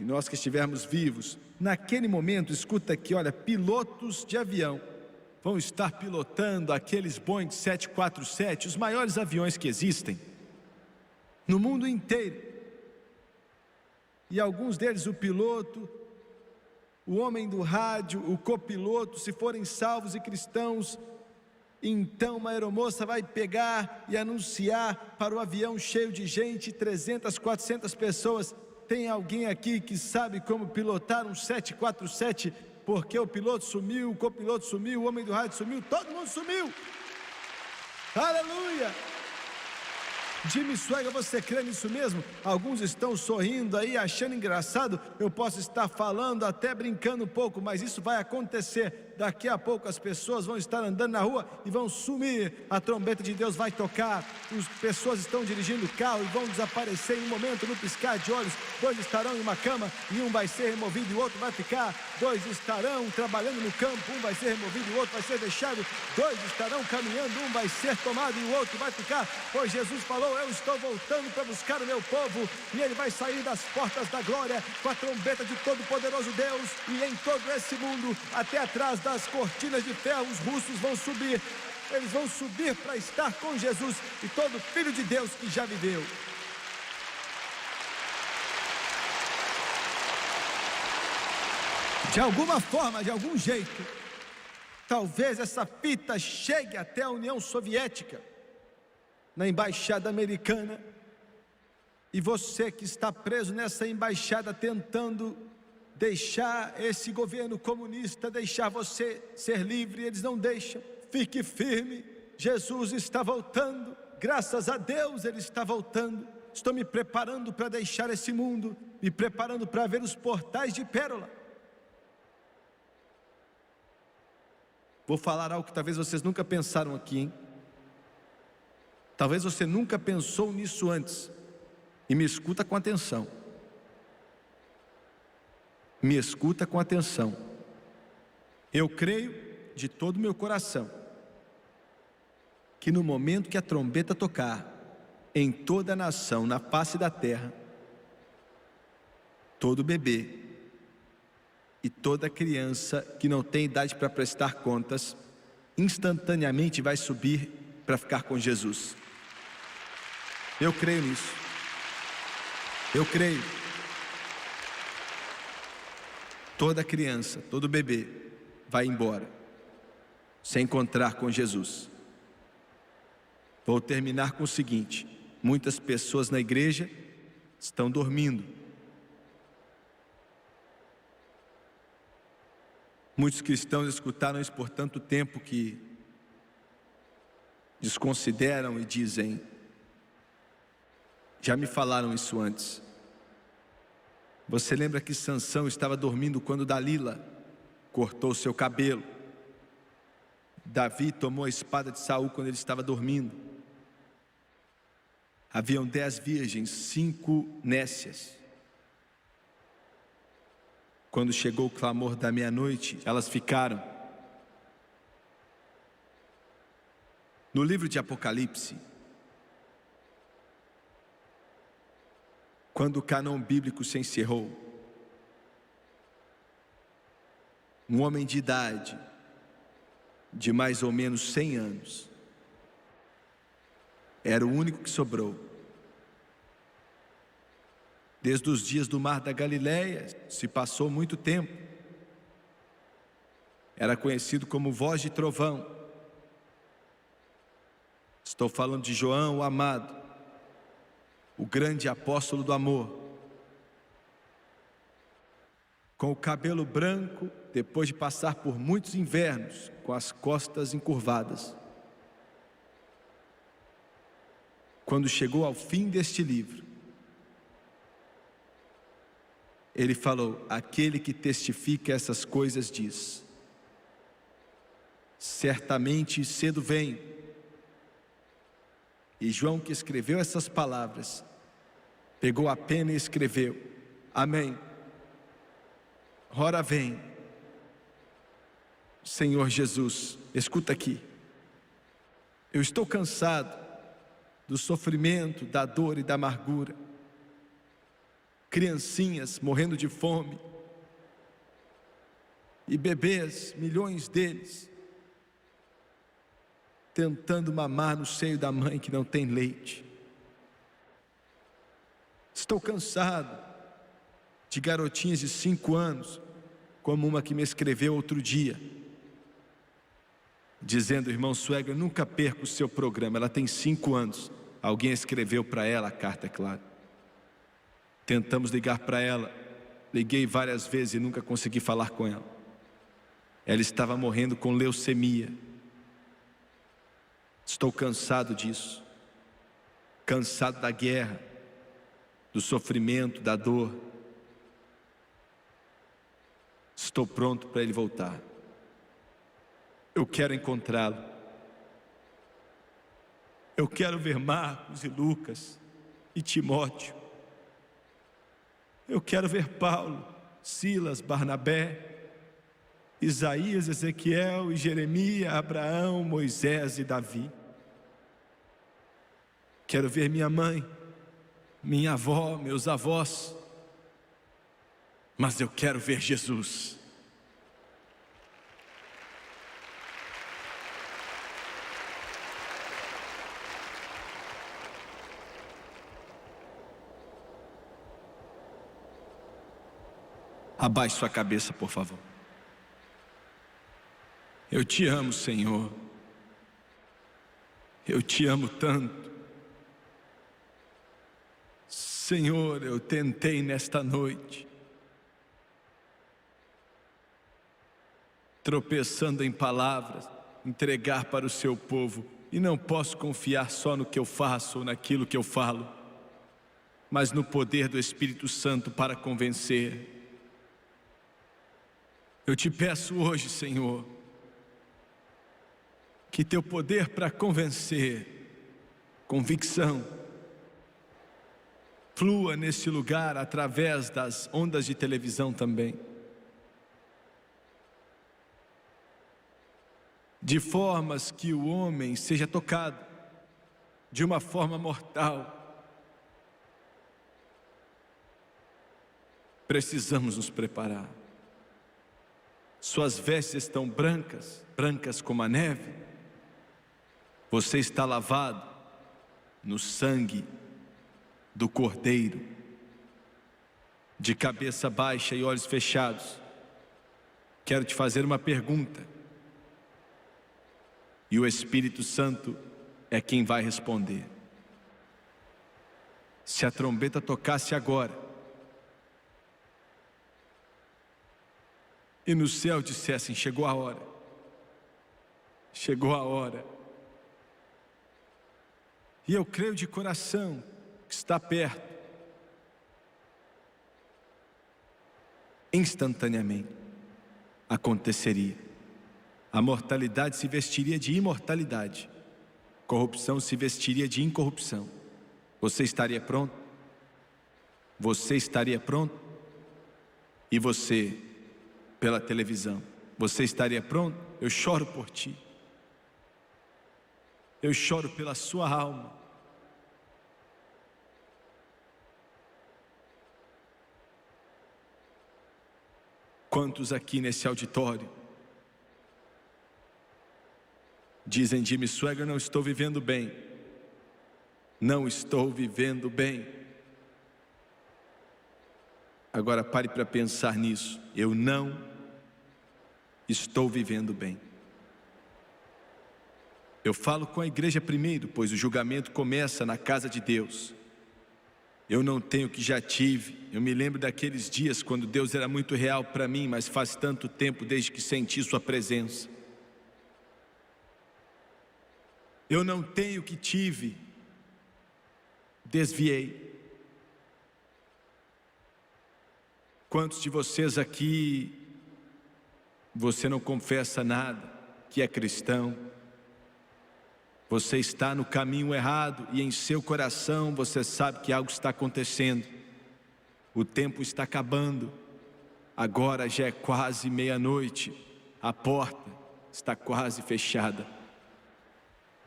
E nós que estivermos vivos, naquele momento, escuta aqui, olha, pilotos de avião vão estar pilotando aqueles Boeing 747, os maiores aviões que existem no mundo inteiro, e alguns deles, o piloto, o homem do rádio, o copiloto, se forem salvos e cristãos, então uma aeromoça vai pegar e anunciar para o avião cheio de gente, 300, 400 pessoas. Tem alguém aqui que sabe como pilotar um 747? Porque o piloto sumiu, o copiloto sumiu, o homem do rádio sumiu, todo mundo sumiu. Aleluia! Jimmy Swaggart, você crê nisso mesmo? Alguns estão sorrindo aí, achando engraçado. Eu posso estar falando, até brincando um pouco, mas isso vai acontecer. Daqui a pouco as pessoas vão estar andando na rua e vão sumir. A trombeta de Deus vai tocar. As pessoas estão dirigindo o carro e vão desaparecer em um momento, no piscar de olhos. 2 estarão em uma cama e um vai ser removido e o outro vai ficar. 2 estarão trabalhando no campo, um vai ser removido e o outro vai ser deixado. 2 estarão caminhando, um vai ser tomado e o outro vai ficar. Pois Jesus falou: eu estou voltando para buscar o meu povo, e ele vai sair das portas da glória com a trombeta de todo-poderoso Deus, e em todo esse mundo, até atrás das cortinas de ferro, os russos vão subir. Eles vão subir para estar com Jesus e todo filho de Deus que já viveu. De alguma forma, de algum jeito, talvez essa fita chegue até a União Soviética. na embaixada americana, e você que está preso nessa embaixada tentando deixar esse governo comunista, deixar você ser livre, eles não deixam. Fique firme, Jesus está voltando, graças a Deus Ele está voltando. Estou me preparando para deixar esse mundo, me preparando para ver os portais de pérola. Vou falar algo que talvez vocês nunca pensaram aqui, hein? Talvez você nunca pensou nisso antes. E me escuta com atenção. Me escuta com atenção. Eu creio de todo o meu coração que no momento que a trombeta tocar em toda a nação, na face da terra, todo bebê e toda criança que não tem idade para prestar contas, instantaneamente vai subir para ficar com Jesus. Eu creio nisso. Eu creio. Toda criança, todo bebê vai embora, se encontrar com Jesus. Vou terminar com o seguinte: muitas pessoas na igreja estão dormindo. Muitos cristãos escutaram isso por tanto tempo que desconsideram e dizem: já me falaram isso antes. Você lembra que Sansão estava dormindo quando Dalila cortou seu cabelo? Davi tomou a espada de Saul quando ele estava dormindo. Haviam 10 virgens, 5 nécias. Quando chegou o clamor da meia-noite, elas ficaram. No livro de Apocalipse, quando o cânon bíblico se encerrou, um homem de idade, de mais ou menos 100 anos, era o único que sobrou. Desde os dias do Mar da Galileia, se passou muito tempo. Era conhecido como voz de trovão. Estou falando de João, o amado, o grande apóstolo do amor. Com o cabelo branco, depois de passar por muitos invernos, com as costas encurvadas. Quando chegou ao fim deste livro, ele falou: aquele que testifica essas coisas diz: certamente cedo venho. E João, que escreveu essas palavras, pegou a pena e escreveu: amém. Ora vem, Senhor Jesus. Escuta aqui. Eu estou cansado do sofrimento, da dor e da amargura. Criancinhas morrendo de fome, e bebês, milhões deles, tentando mamar no seio da mãe que não tem leite. Estou cansado de garotinhas de 5 anos, como uma que me escreveu outro dia, dizendo: irmão Swegler, nunca perca o seu programa. Ela tem 5 anos. Alguém escreveu para ela a carta, é claro. Tentamos ligar para ela, liguei várias vezes e nunca consegui falar com ela. Ela estava morrendo com leucemia. Estou cansado disso, cansado da guerra, do sofrimento, da dor. Estou pronto para ele voltar. Eu quero encontrá-lo. Eu quero ver Marcos e Lucas e Timóteo. Eu quero ver Paulo, Silas, Barnabé, Isaías, Ezequiel e Jeremias, Abraão, Moisés e Davi. Quero ver minha mãe, minha avó, meus avós. Mas eu quero ver Jesus. Abaixe sua cabeça, por favor. Eu te amo, Senhor. Eu te amo tanto. Senhor, eu tentei nesta noite, tropeçando em palavras, entregar para o seu povo, e não posso confiar só no que eu faço ou naquilo que eu falo, mas no poder do Espírito Santo para convencer. Eu te peço hoje, Senhor, que teu poder para convencer, convicção, flua nesse lugar através das ondas de televisão também, de formas que o homem seja tocado de uma forma mortal. Precisamos nos preparar. Suas vestes estão brancas, brancas como a neve. Você está lavado no sangue do Cordeiro, de cabeça baixa e olhos fechados. Quero te fazer uma pergunta, e o Espírito Santo é quem vai responder. Se a trombeta tocasse agora, e no céu dissessem: chegou a hora, chegou a hora, e eu creio de coração que está perto, instantaneamente aconteceria. A mortalidade se vestiria de imortalidade, corrupção se vestiria de incorrupção. Você estaria pronto? Você estaria pronto? E você, pela televisão, você estaria pronto? Eu choro por ti, eu choro pela sua alma. Quantos aqui nesse auditório dizem: Jimmy Swaggart, não estou vivendo bem, não estou vivendo bem? Agora pare para pensar nisso. Eu não estou vivendo bem. Eu falo com a igreja primeiro, pois o julgamento começa na casa de Deus. Eu não tenho o que já tive. Eu me lembro daqueles dias quando Deus era muito real para mim, mas faz tanto tempo desde que senti sua presença. Eu não tenho o que tive. Desviei. Quantos de vocês aqui, você não confessa nada, que é cristão? Você está no caminho errado e em seu coração você sabe que algo está acontecendo. O tempo está acabando. Agora já é quase meia-noite. A porta está quase fechada.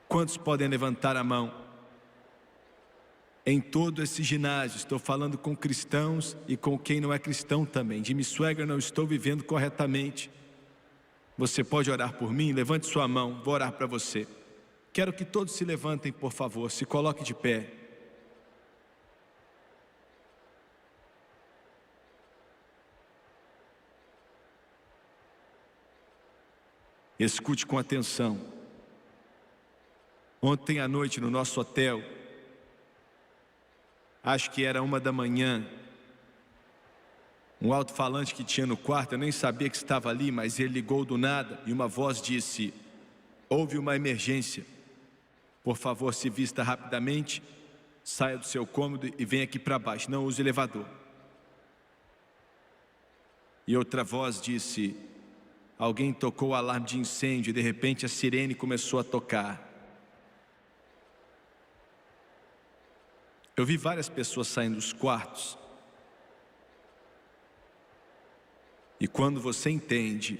Quantos podem levantar a mão? Em todo esse ginásio, estou falando com cristãos e com quem não é cristão também. Jimmy Swaggart, não estou vivendo corretamente. Você pode orar por mim? Levante sua mão, vou orar para você. Quero que todos se levantem, por favor, se coloque de pé. Escute com atenção. Ontem à noite no nosso hotel, acho que era 1h, um alto-falante que tinha no quarto, eu nem sabia que estava ali, mas ele ligou do nada e uma voz disse: houve uma emergência. Por favor, se vista rapidamente, saia do seu cômodo e venha aqui para baixo, não use elevador. E outra voz disse: alguém tocou o alarme de incêndio e de repente a sirene começou a tocar. Eu vi várias pessoas saindo dos quartos. E quando você entende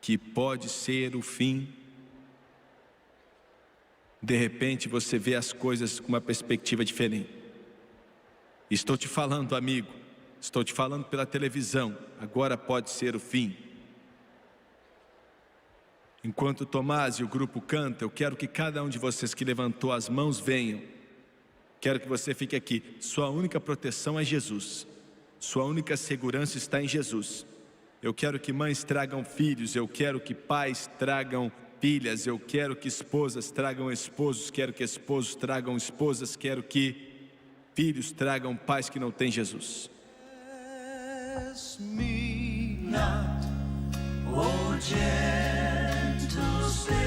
que pode ser o fim, de repente você vê as coisas com uma perspectiva diferente. Estou te falando, amigo, estou te falando pela televisão, agora pode ser o fim. Enquanto Tomás e o grupo canta, eu quero que cada um de vocês que levantou as mãos venham. Quero que você fique aqui. Sua única proteção é Jesus. Sua única segurança está em Jesus. Eu quero que mães tragam filhos, eu quero que pais tragam filhas, eu quero que esposas tragam esposos, quero que esposos tragam esposas, quero que filhos tragam pais que não têm Jesus. Bless me not, O gentle Savior.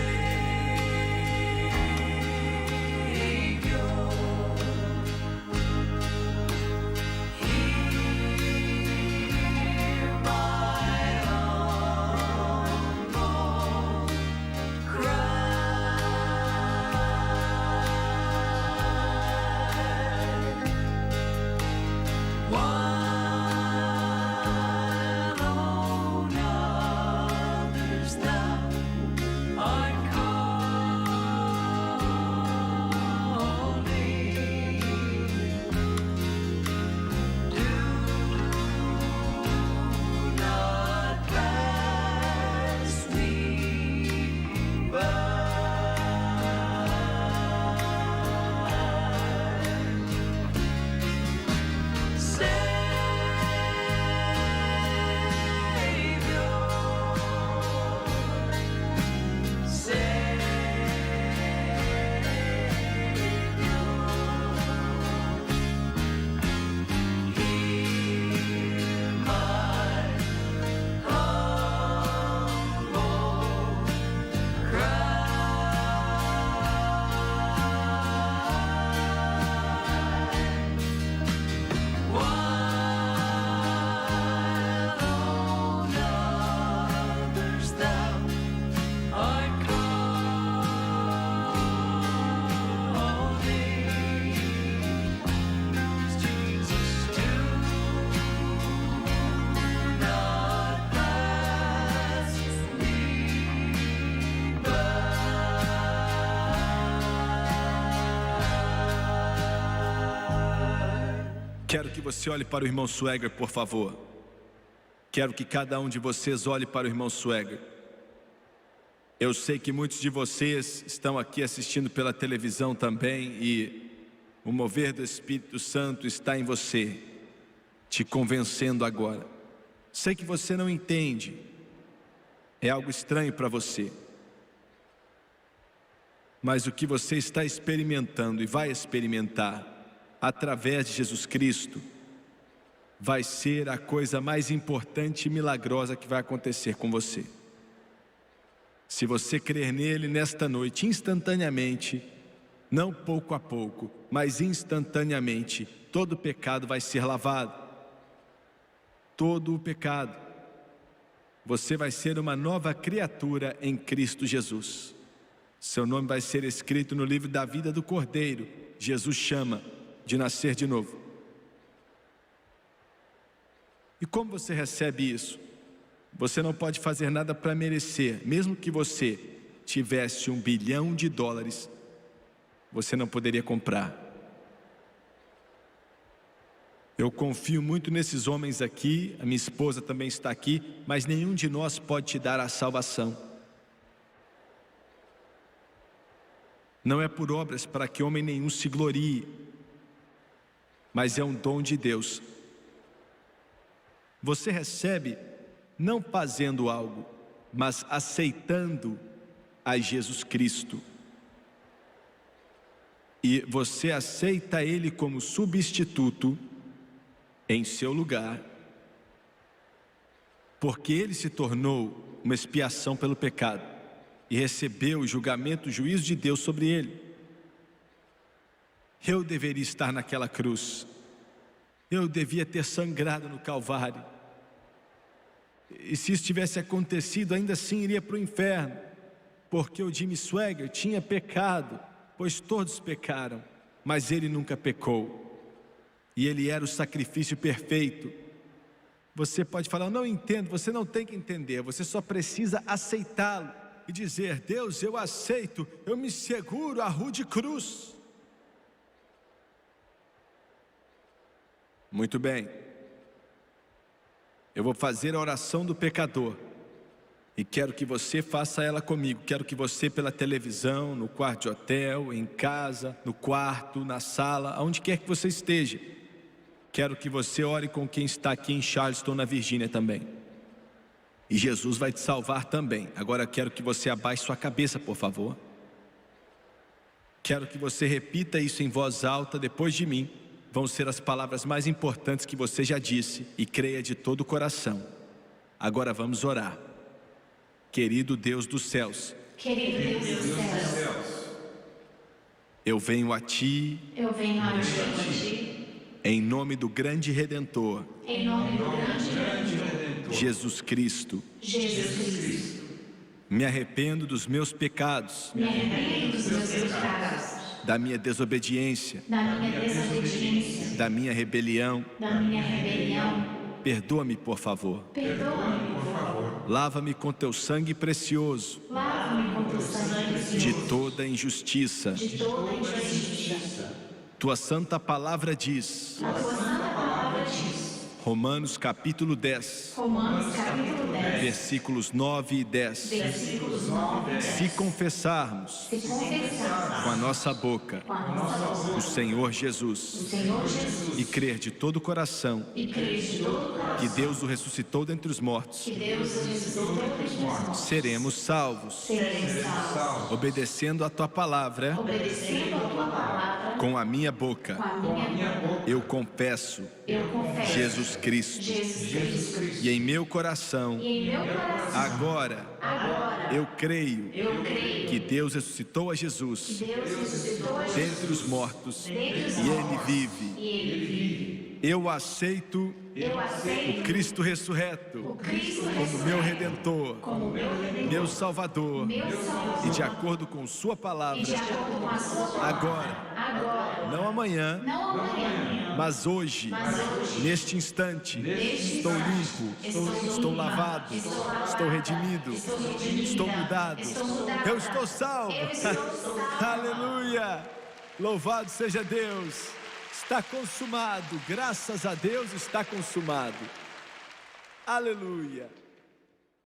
Hear my humble cry. While on others thou art calling, do not pass me by. Quero que você olhe para o irmão Swagger, por favor. Quero que cada um de vocês olhe para o irmão Swagger. Eu sei que muitos de vocês estão aqui assistindo pela televisão também e o mover do Espírito Santo está em você, te convencendo agora. Sei que você não entende, é algo estranho para você. Mas o que você está experimentando e vai experimentar através de Jesus Cristo vai ser a coisa mais importante e milagrosa que vai acontecer com você. Se você crer nele nesta noite, instantaneamente, não pouco a pouco, mas instantaneamente, todo o pecado vai ser lavado. Todo o pecado. Você vai ser uma nova criatura em Cristo Jesus. Seu nome vai ser escrito no livro da vida do Cordeiro. Jesus chama de nascer de novo. E como você recebe isso? Você não pode fazer nada para merecer. Mesmo que você tivesse $1 bilhão, você não poderia comprar. Eu confio muito nesses homens aqui, a minha esposa também está aqui, mas nenhum de nós pode te dar a salvação. Não é por obras para que homem nenhum se glorie, mas é um dom de Deus. Você recebe não fazendo algo, mas aceitando a Jesus Cristo. E você aceita Ele como substituto em seu lugar, porque Ele se tornou uma expiação pelo pecado e recebeu o julgamento, o juízo de Deus sobre Ele. Eu deveria estar naquela cruz, eu devia ter sangrado no Calvário, e se isso tivesse acontecido, ainda assim iria para o inferno, porque o Jimmy Swagger tinha pecado, pois todos pecaram, mas ele nunca pecou, e ele era o sacrifício perfeito. Você pode falar, eu não entendo, você não tem que entender, você só precisa aceitá-lo e dizer, Deus, eu aceito, eu me seguro à rude cruz. Muito bem, eu vou fazer a oração do pecador e quero que você faça ela comigo. Quero que você, pela televisão, no quarto de hotel, em casa, no quarto, na sala, aonde quer que você esteja, quero que você ore com quem está aqui em Charleston, na Virgínia também, e Jesus vai te salvar também. Agora quero que você abaixe sua cabeça, por favor. Quero que você repita isso em voz alta depois de mim. vão ser as palavras mais importantes que você já disse, e creia de todo o coração. Agora vamos orar. Querido Deus dos céus, Querido Deus dos céus, eu venho a Ti eu venho a Ti, em nome do grande Redentor, em nome do grande Redentor, Jesus Cristo. Jesus Cristo. Me arrependo dos meus pecados, Me arrependo dos meus pecados, da minha desobediência, da minha desobediência, da minha rebelião. da minha rebelião. Perdoa-me, por favor. Perdoa-me, por favor. Lava-me com Teu sangue precioso Lava-me com Teu sangue precioso de toda injustiça. de toda injustiça. Tua santa palavra diz, A Tua santa palavra diz, Romanos capítulo 10, Romanos capítulo 10, versículos 9 e 10. versículos 9 e 10. Se confessarmos Se confessarmos com a nossa boca com a nossa boca o Senhor o Jesus Senhor Jesus e crer de todo o coração e crer de todo o coração que Deus o ressuscitou dentre os mortos, que Deus o ressuscitou dos mortos, seremos salvos, seremos salvos, obedecendo a Tua palavra obedecendo a Tua palavra com a minha boca. com a minha boca. Eu confesso Eu confesso Jesus Cristo, Jesus Cristo e em meu coração e em meu coração agora agora eu creio eu creio que Deus ressuscitou a que Jesus Deus ressuscitou a dentre Jesus os mortos dentre os e Ele mortos, vive. e Ele vive. Eu aceito Eu aceito o Cristo ressurreto o Cristo como meu Redentor, como meu Redentor, meu Salvador, meu Salvador, e de acordo com Sua palavra, e de acordo com a Sua palavra, agora, não amanhã, não amanhã, mas hoje, neste instante, estou limpo, estou lavado, estou redimido, estou mudado, eu estou salvo. Aleluia! Louvado seja Deus! Está consumado, graças a Deus está consumado. Aleluia!